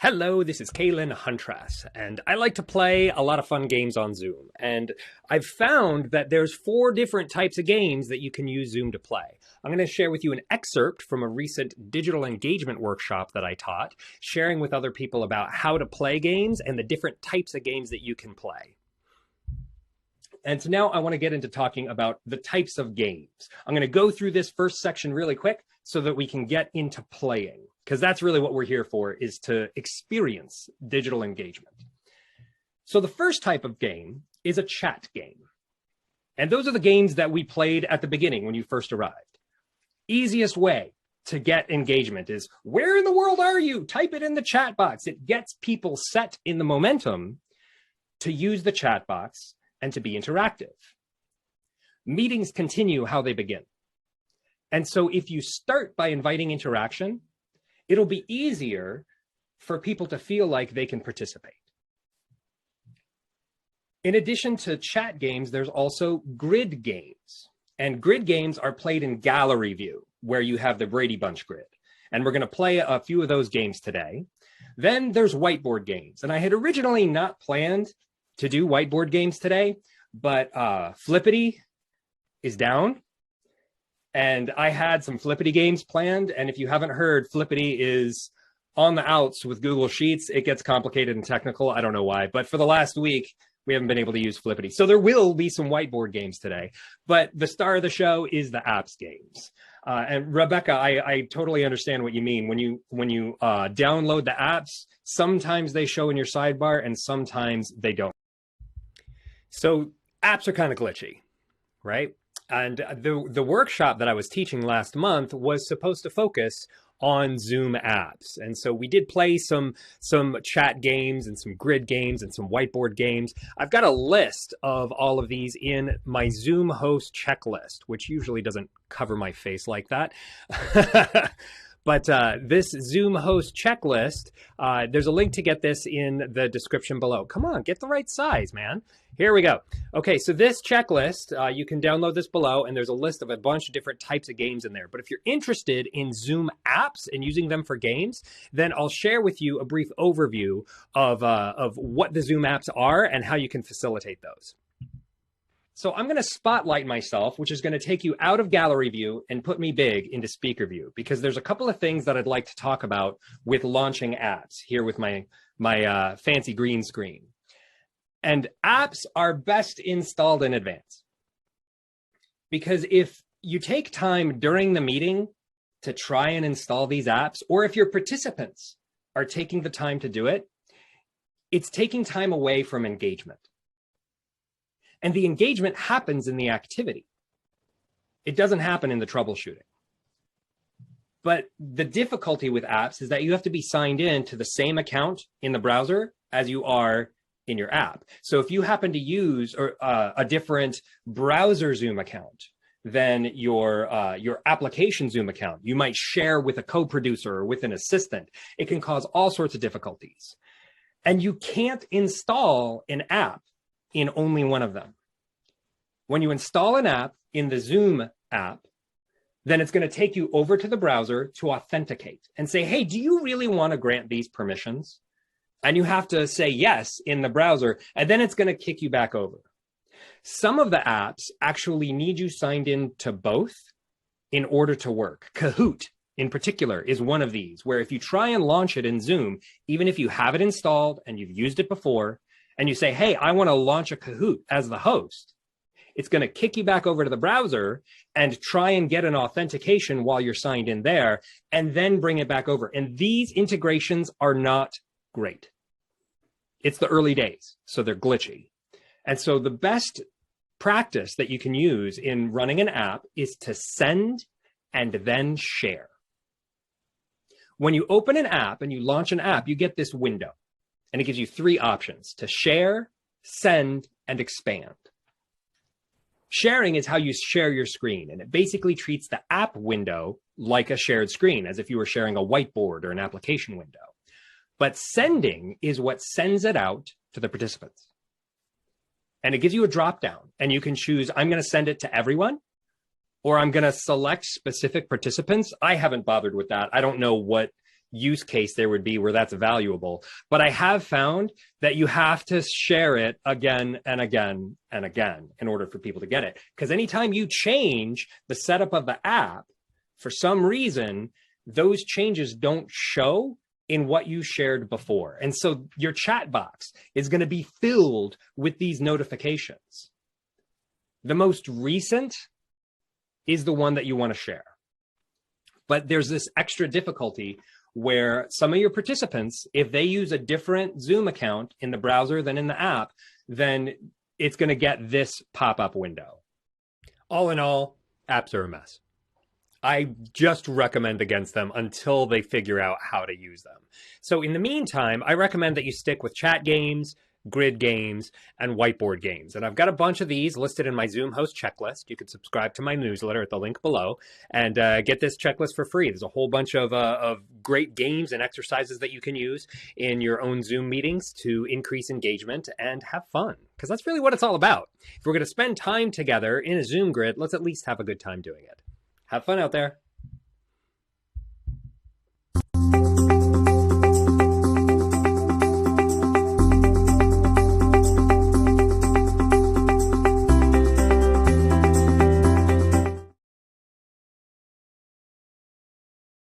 Hello, this is Kalen Huntress, and I like to play a lot of fun games on Zoom. And I've found that there's 4 different types of games that you can use Zoom to play. I'm going to share with you an excerpt from a recent digital engagement workshop that I taught, sharing with other people about how to play games and the different types of games that you can play. And so now I want to get into talking about the types of games. I'm going to go through this first section really quick so that we can get into playing, because that's really what we're here for, is to experience digital engagement. So the first type of game is a chat game. And those are the games that we played at the beginning when you first arrived. Easiest way to get engagement is, where in the world are you? Type it in the chat box. It gets people set in the momentum to use the chat box and to be interactive. Meetings continue how they begin. And so if you start by inviting interaction, it'll be easier for people to feel like they can participate. In addition to chat games, there's also grid games. And grid games are played in gallery view, where you have the Brady Bunch grid. And we're going to play a few of those games today. Then there's whiteboard games. And I had originally not planned to do whiteboard games today, but Flippity is down. And I had some Flippity games planned. And if you haven't heard, Flippity is on the outs with Google Sheets. It gets complicated and technical. I don't know why. But for the last week, we haven't been able to use Flippity. So there will be some whiteboard games today. But the star of the show is the apps games. And Rebecca, I totally understand what you mean. When you download the apps, sometimes they show in your sidebar and sometimes they don't. So apps are kind of glitchy, right? And the workshop that I was teaching last month was supposed to focus on Zoom apps. And so we did play some chat games and some grid games and some whiteboard games. I've got a list of all of these in my Zoom host checklist, which usually doesn't cover my face like that. But this Zoom host checklist, there's a link to get this in the description below. Come on, get the right size, man. Here we go. Okay, so this checklist, you can download this below, and there's a list of a bunch of different types of games in there. But if you're interested in Zoom apps and using them for games, then I'll share with you a brief overview of what the Zoom apps are and how you can facilitate those. So I'm going to spotlight myself, which is going to take you out of gallery view and put me big into speaker view, because there's a couple of things that I'd like to talk about with launching apps here with my fancy green screen. And apps are best installed in advance, because if you take time during the meeting to try and install these apps, or if your participants are taking the time to do it, it's taking time away from engagement. And the engagement happens in the activity. It doesn't happen in the troubleshooting. But the difficulty with apps is that you have to be signed in to the same account in the browser as you are in your app. So if you happen to use a different browser Zoom account than your application Zoom account, you might share with a co-producer or with an assistant. It can cause all sorts of difficulties. And you can't install an app in only one of them. When you install an app in the Zoom app, then it's going to take you over to the browser to authenticate and say, hey, do you really want to grant these permissions? And you have to say yes in the browser, and then it's going to kick you back over. Some of the apps actually need you signed in to both in order to work. Kahoot, in particular, is one of these, where if you try and launch it in Zoom, even if you have it installed and you've used it before, and you say, hey, I want to launch a Kahoot as the host, it's going to kick you back over to the browser and try and get an authentication while you're signed in there, and then bring it back over. And these integrations are not great. It's the early days, so they're glitchy. And so the best practice that you can use in running an app is to send and then share. When you open an app and you launch an app, you get this window. And it gives you 3 options: to share, send, and expand. Sharing is how you share your screen, and it basically treats the app window like a shared screen, as if you were sharing a whiteboard or an application window. But sending is what sends it out to the participants. And it gives you a drop down, and you can choose, I'm going to send it to everyone, or I'm going to select specific participants. I haven't bothered with that. I don't know what use case there would be where that's valuable. But I have found that you have to share it again and again and again in order for people to get it. Because anytime you change the setup of the app, for some reason, those changes don't show in what you shared before. And so your chat box is going to be filled with these notifications. The most recent is the one that you want to share. But there's this extra difficulty where some of your participants, if they use a different Zoom account in the browser than in the app, then it's going to get this pop-up window. All in all, apps are a mess. I just recommend against them until they figure out how to use them. So in the meantime, I recommend that you stick with chat games, grid games, and whiteboard games. And I've got a bunch of these listed in my Zoom host checklist. You can subscribe to my newsletter at the link below and get this checklist for free. There's a whole bunch of great games and exercises that you can use in your own Zoom meetings to increase engagement and have fun, because that's really what it's all about. If we're going to spend time together in a Zoom grid, let's at least have a good time doing it. Have fun out there.